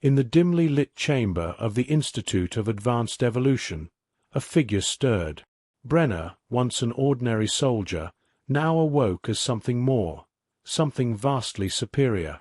In the dimly lit chamber of the Institute of Advanced Evolution, a figure stirred. Brenner, once an ordinary soldier, now awoke as something more, something vastly superior.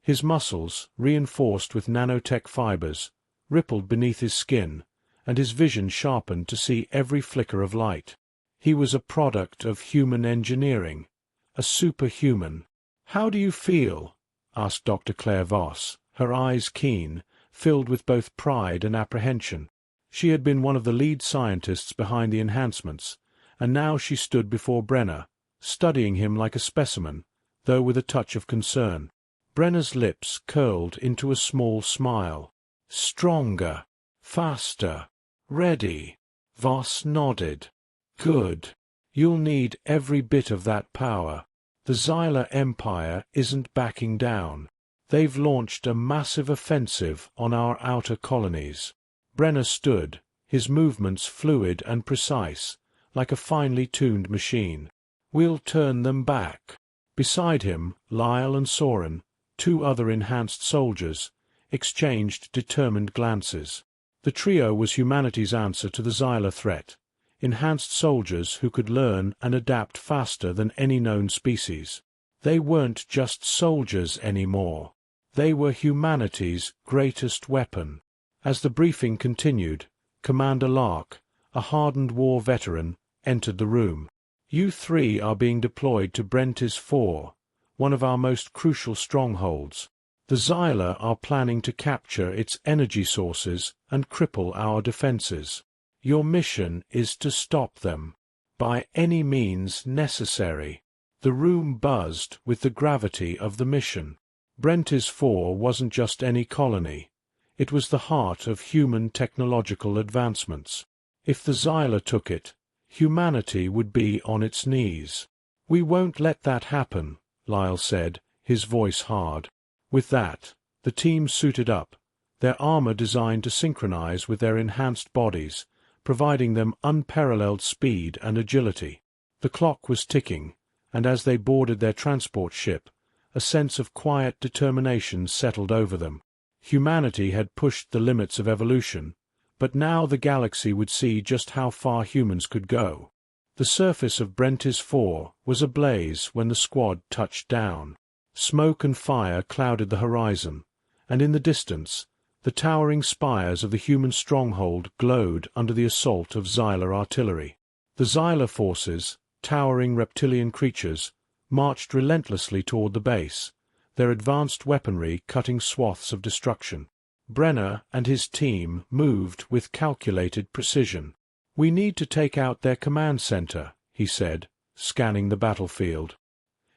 His muscles, reinforced with nanotech fibers, rippled beneath his skin, and his vision sharpened to see every flicker of light. He was a product of human engineering, a superhuman. "How do you feel?" asked Dr. Claire Voss, her eyes keen, filled with both pride and apprehension. She had been one of the lead scientists behind the enhancements, and now she stood before Brenner, studying him like a specimen, though with a touch of concern. Brenner's lips curled into a small smile. "Stronger, faster, ready." Voss nodded. "Good. You'll need every bit of that power. The Xyla Empire isn't backing down. They've launched a massive offensive on our outer colonies." Brenner stood, his movements fluid and precise, like a finely tuned machine. "We'll turn them back." Beside him, Lyle and Soren, two other enhanced soldiers, exchanged determined glances. The trio was humanity's answer to the Xyla threat, enhanced soldiers who could learn and adapt faster than any known species. They weren't just soldiers anymore. They were humanity's greatest weapon. As the briefing continued, Commander Lark, a hardened war veteran, entered the room. "You three are being deployed to Brentis 4, one of our most crucial strongholds. The Xyla are planning to capture its energy sources and cripple our defenses. Your mission is to stop them, by any means necessary." The room buzzed with the gravity of the mission. Brentis 4 wasn't just any colony. It was the heart of human technological advancements. If the Xyla took it, humanity would be on its knees. "We won't let that happen," Lyle said, his voice hard. With that, the team suited up, their armor designed to synchronize with their enhanced bodies, providing them unparalleled speed and agility. The clock was ticking, and as they boarded their transport ship, a sense of quiet determination settled over them. Humanity had pushed the limits of evolution, but now the galaxy would see just how far humans could go. The surface of Brentis 4 was ablaze when the squad touched down. Smoke and fire clouded the horizon, and in the distance, the towering spires of the human stronghold glowed under the assault of Xyla artillery. The Xyla forces, towering reptilian creatures, marched relentlessly toward the base, their advanced weaponry cutting swaths of destruction. Brenner and his team moved with calculated precision. "We need to take out their command center," he said, scanning the battlefield.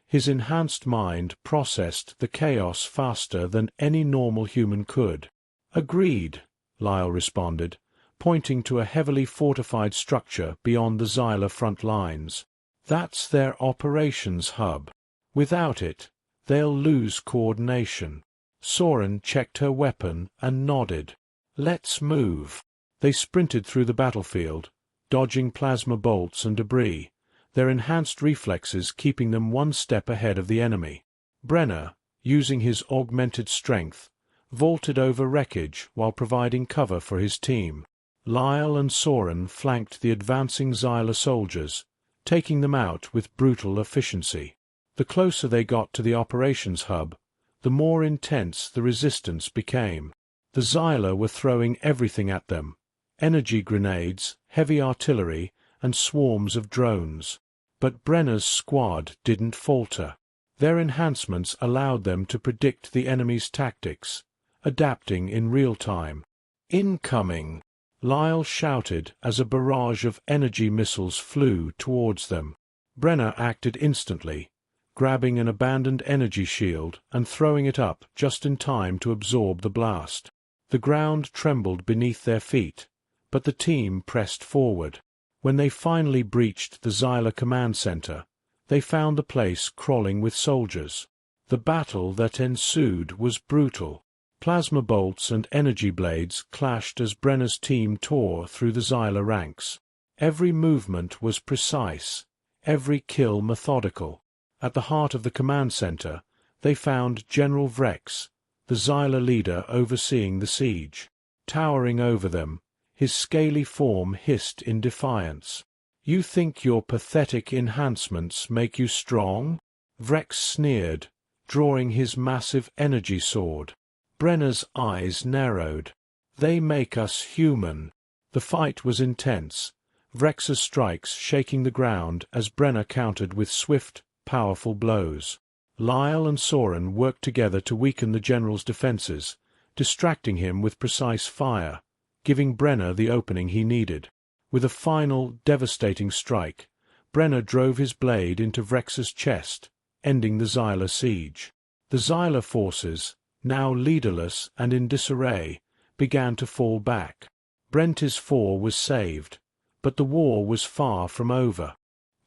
His enhanced mind processed the chaos faster than any normal human could. "Agreed," Lyle responded, pointing to a heavily fortified structure beyond the Xyla front lines. "That's their operations hub. Without it, they'll lose coordination." Soren checked her weapon and nodded. "Let's move." They sprinted through the battlefield, dodging plasma bolts and debris, their enhanced reflexes keeping them one step ahead of the enemy. Brenner, using his augmented strength, vaulted over wreckage while providing cover for his team. Lyle and Soren flanked the advancing Xyla soldiers, taking them out with brutal efficiency. The closer they got to the operations hub, the more intense the resistance became. The Xyla were throwing everything at them: energy grenades, heavy artillery, and swarms of drones. But Brenner's squad didn't falter. Their enhancements allowed them to predict the enemy's tactics, adapting in real time. "Incoming!" Lyle shouted as a barrage of energy missiles flew towards them. Brenner acted instantly, grabbing an abandoned energy shield and throwing it up just in time to absorb the blast. The ground trembled beneath their feet, but the team pressed forward. When they finally breached the Xyla command center, they found the place crawling with soldiers. The battle that ensued was brutal. Plasma bolts and energy blades clashed as Brenner's team tore through the Xyla ranks. Every movement was precise, every kill methodical. At the heart of the command center, they found General Vrex, the Xyla leader overseeing the siege. Towering over them, his scaly form hissed in defiance. "You think your pathetic enhancements make you strong?" Vrex sneered, drawing his massive energy sword. Brenner's eyes narrowed. "They make us human." The fight was intense, Vrex's strikes shaking the ground as Brenner countered with swift, powerful blows. Lyle and Soren worked together to weaken the general's defenses, distracting him with precise fire, giving Brenner the opening he needed. With a final, devastating strike, Brenner drove his blade into Vrex's chest, ending the Xyla siege. The Xyla forces, now leaderless and in disarray, began to fall back. Brentis IV was saved, but the war was far from over.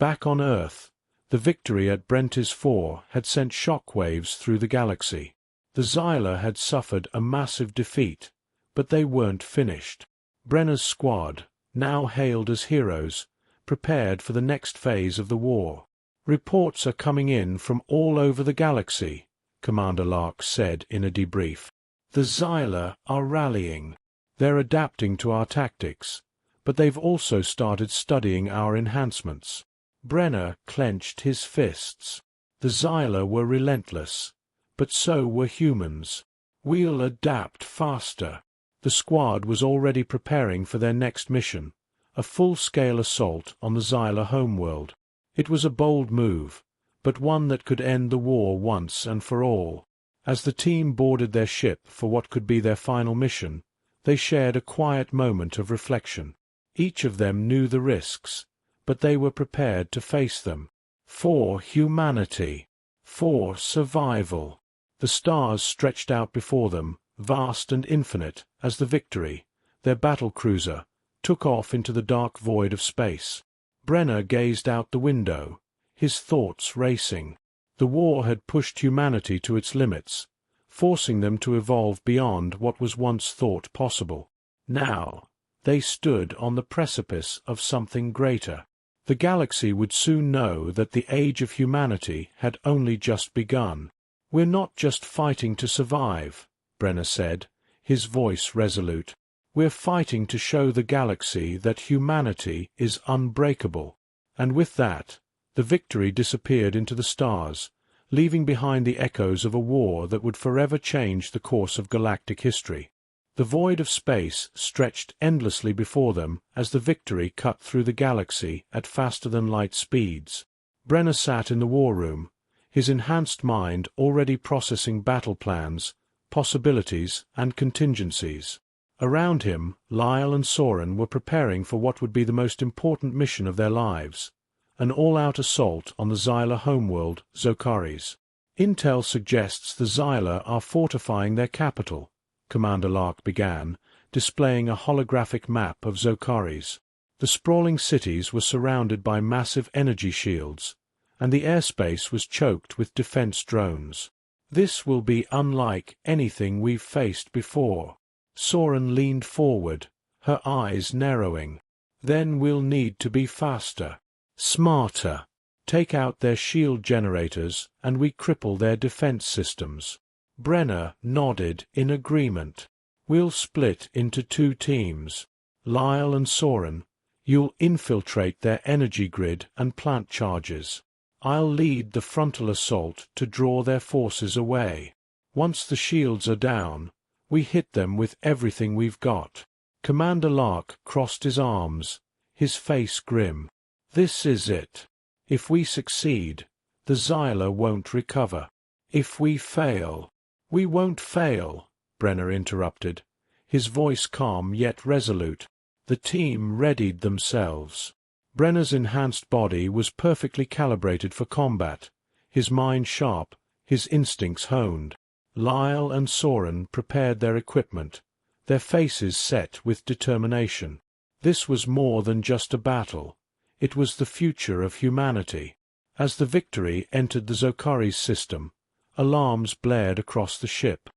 Back on Earth, the victory at Brentis IV had sent shockwaves through the galaxy. The Xyla had suffered a massive defeat, but they weren't finished. Brenner's squad, now hailed as heroes, prepared for the next phase of the war. "Reports are coming in from all over the galaxy," Commander Lark said in a debrief. "The Xyla are rallying. They're adapting to our tactics, but they've also started studying our enhancements." Brenner clenched his fists. The Xyla were relentless, but so were humans. "We'll adapt faster." The squad was already preparing for their next mission, a full-scale assault on the Xyla homeworld. It was a bold move, but one that could end the war once and for all. As the team boarded their ship for what could be their final mission, they shared a quiet moment of reflection. Each of them knew the risks, but they were prepared to face them. For humanity. For survival. The stars stretched out before them, vast and infinite, as the Victory, their battle cruiser, took off into the dark void of space. Brenner gazed out the window, his thoughts racing. The war had pushed humanity to its limits, forcing them to evolve beyond what was once thought possible. Now, they stood on the precipice of something greater. The galaxy would soon know that the age of humanity had only just begun. "We're not just fighting to survive," Brenner said, his voice resolute. "We're fighting to show the galaxy that humanity is unbreakable." And with that, the Victory disappeared into the stars, leaving behind the echoes of a war that would forever change the course of galactic history. The void of space stretched endlessly before them as the Victory cut through the galaxy at faster-than-light speeds. Brenner sat in the war room, his enhanced mind already processing battle plans, possibilities, and contingencies. Around him, Lyle and Soren were preparing for what would be the most important mission of their lives, an all-out assault on the Xyla homeworld, Zokaris. "Intel suggests the Xyla are fortifying their capital," Commander Lark began, displaying a holographic map of Zokaris. The sprawling cities were surrounded by massive energy shields, and the airspace was choked with defense drones. "This will be unlike anything we've faced before." Soren leaned forward, her eyes narrowing. "Then we'll need to be faster. Smarter. Take out their shield generators and we cripple their defense systems." Brenner nodded in agreement. "We'll split into two teams. Lyle and Soren, you'll infiltrate their energy grid and plant charges. I'll lead the frontal assault to draw their forces away. Once the shields are down, we hit them with everything we've got." Commander Lark crossed his arms, his face grim. "This is it. If we succeed, the Xyla won't recover. If we fail—" "We won't fail," Brenner interrupted, his voice calm yet resolute. The team readied themselves. Brenner's enhanced body was perfectly calibrated for combat, his mind sharp, his instincts honed. Lyle and Soren prepared their equipment, their faces set with determination. This was more than just a battle. It was the future of humanity. As the Victory entered the Zokaris system, alarms blared across the ship.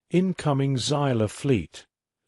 "Incoming Xyla fleet,"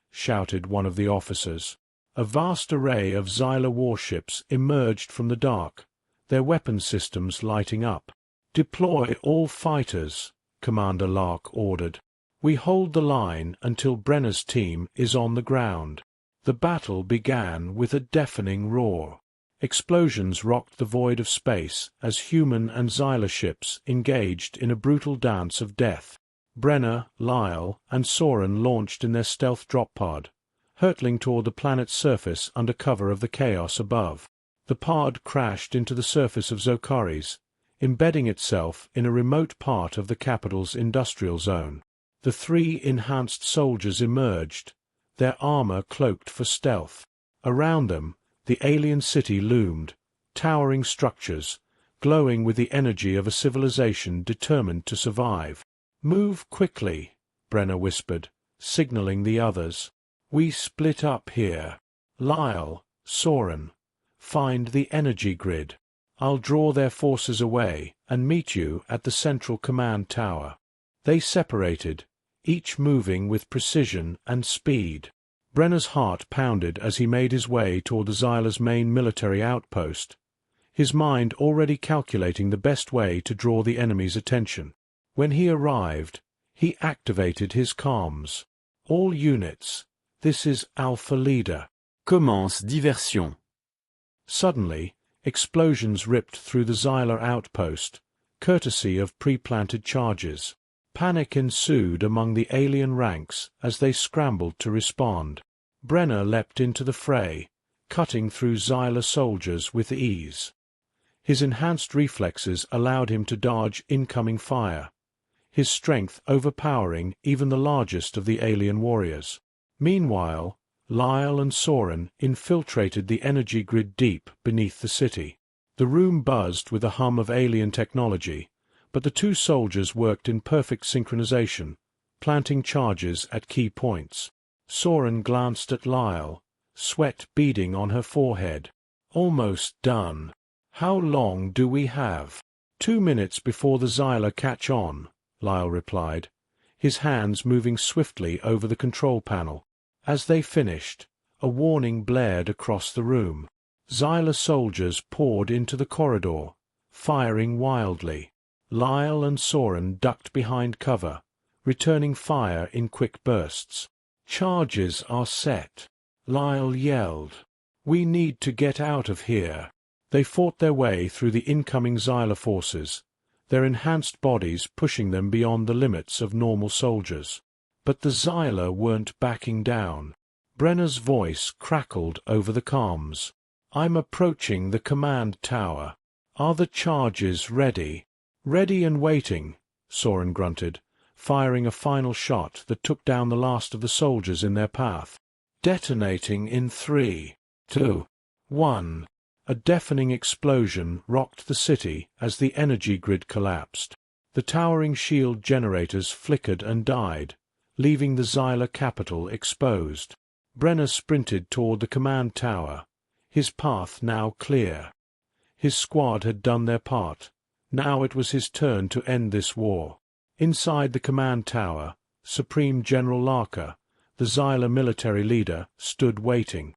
shouted one of the officers. A vast array of Xyla warships emerged from the dark, their weapon systems lighting up. "Deploy all fighters," Commander Lark ordered. We hold the line until Brenner's team is on the ground. The battle began with a deafening roar. Explosions rocked the void of space as human and Xyla ships engaged in a brutal dance of death. Brenner, Lyle, and Soren launched in their stealth drop pod, hurtling toward the planet's surface under cover of the chaos above. The pod crashed into the surface of Zokaris, embedding itself in a remote part of the capital's industrial zone. The three enhanced soldiers emerged, their armor cloaked for stealth. Around them, the alien city loomed, towering structures, glowing with the energy of a civilization determined to survive. "Move quickly," Brenner whispered, signaling the others. "We split up here. Lyle, Soren, find the energy grid. I'll draw their forces away and meet you at the central command tower." They separated, each moving with precision and speed. Brenner's heart pounded as he made his way toward the Xyla's main military outpost, his mind already calculating the best way to draw the enemy's attention. When he arrived, he activated his comms. "All units, this is Alpha Leader. Commence diversion." Suddenly, explosions ripped through the Xyla outpost, courtesy of pre-planted charges. Panic ensued among the alien ranks as they scrambled to respond. Brenner leapt into the fray, cutting through Xyla soldiers with ease. His enhanced reflexes allowed him to dodge incoming fire, his strength overpowering even the largest of the alien warriors. Meanwhile, Lyle and Soren infiltrated the energy grid deep beneath the city. The room buzzed with the hum of alien technology, but the two soldiers worked in perfect synchronization, planting charges at key points. Soren glanced at Lyle, sweat beading on her forehead. "Almost done. How long do we have?" 2 minutes before the Xyla catch on," Lyle replied, his hands moving swiftly over the control panel. As they finished, a warning blared across the room. Xyla soldiers poured into the corridor, firing wildly. Lyle and Soren ducked behind cover, returning fire in quick bursts. "Charges are set," Lyle yelled. "We need to get out of here." They fought their way through the incoming Xyla forces, their enhanced bodies pushing them beyond the limits of normal soldiers. But the Xyla weren't backing down. Brenner's voice crackled over the comms. "I'm approaching the command tower. Are the charges ready?" "Ready and waiting," Soren grunted, firing a final shot that took down the last of the soldiers in their path. "Detonating in 3, 2, 1. A deafening explosion rocked the city as the energy grid collapsed. The towering shield generators flickered and died, leaving the Xyla capital exposed. Brenner sprinted toward the command tower, his path now clear. His squad had done their part. Now it was his turn to end this war. Inside the command tower, Supreme General Larker, the Xyla military leader, stood waiting.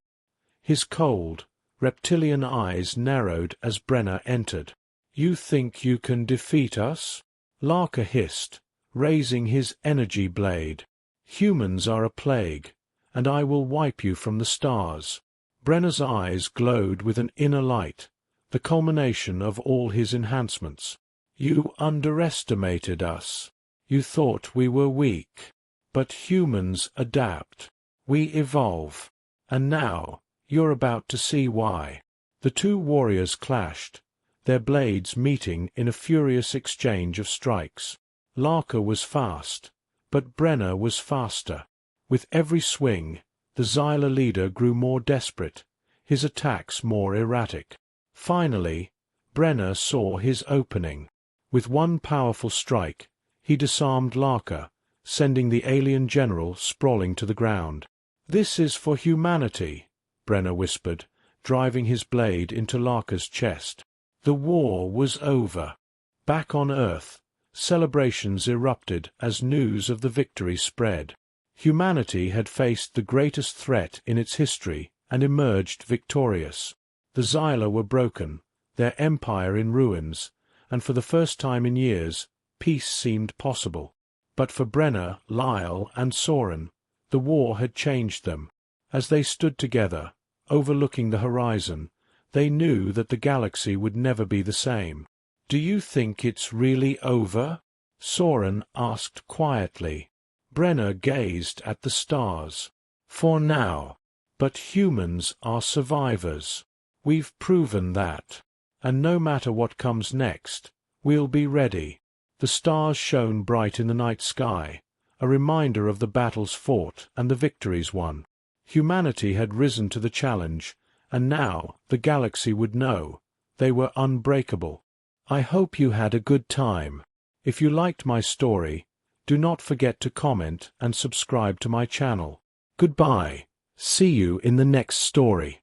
His cold, reptilian eyes narrowed as Brenner entered. "You think you can defeat us?" Larker hissed, raising his energy blade. "Humans are a plague, and I will wipe you from the stars." Brenner's eyes glowed with an inner light, the culmination of all his enhancements. "You underestimated us. You thought we were weak. But humans adapt. We evolve. And now, you're about to see why." The two warriors clashed, their blades meeting in a furious exchange of strikes. Larker was fast, but Brenner was faster. With every swing, the Xyla leader grew more desperate, his attacks more erratic. Finally, Brenner saw his opening. With one powerful strike, he disarmed Larker, sending the alien general sprawling to the ground. "This is for humanity," Brenner whispered, driving his blade into Larker's chest. The war was over. Back on Earth, celebrations erupted as news of the victory spread. Humanity had faced the greatest threat in its history and emerged victorious. The Xyla were broken, their empire in ruins, and for the first time in years, peace seemed possible. But for Brenner, Lyle, and Soren, the war had changed them. As they stood together, overlooking the horizon, they knew that the galaxy would never be the same. "Do you think it's really over?" Soren asked quietly. Brenner gazed at the stars. "For now. But humans are survivors. We've proven that. And no matter what comes next, we'll be ready." The stars shone bright in the night sky, a reminder of the battles fought and the victories won. Humanity had risen to the challenge, and now the galaxy would know they were unbreakable. I hope you had a good time. If you liked my story, do not forget to comment and subscribe to my channel. Goodbye. See you in the next story.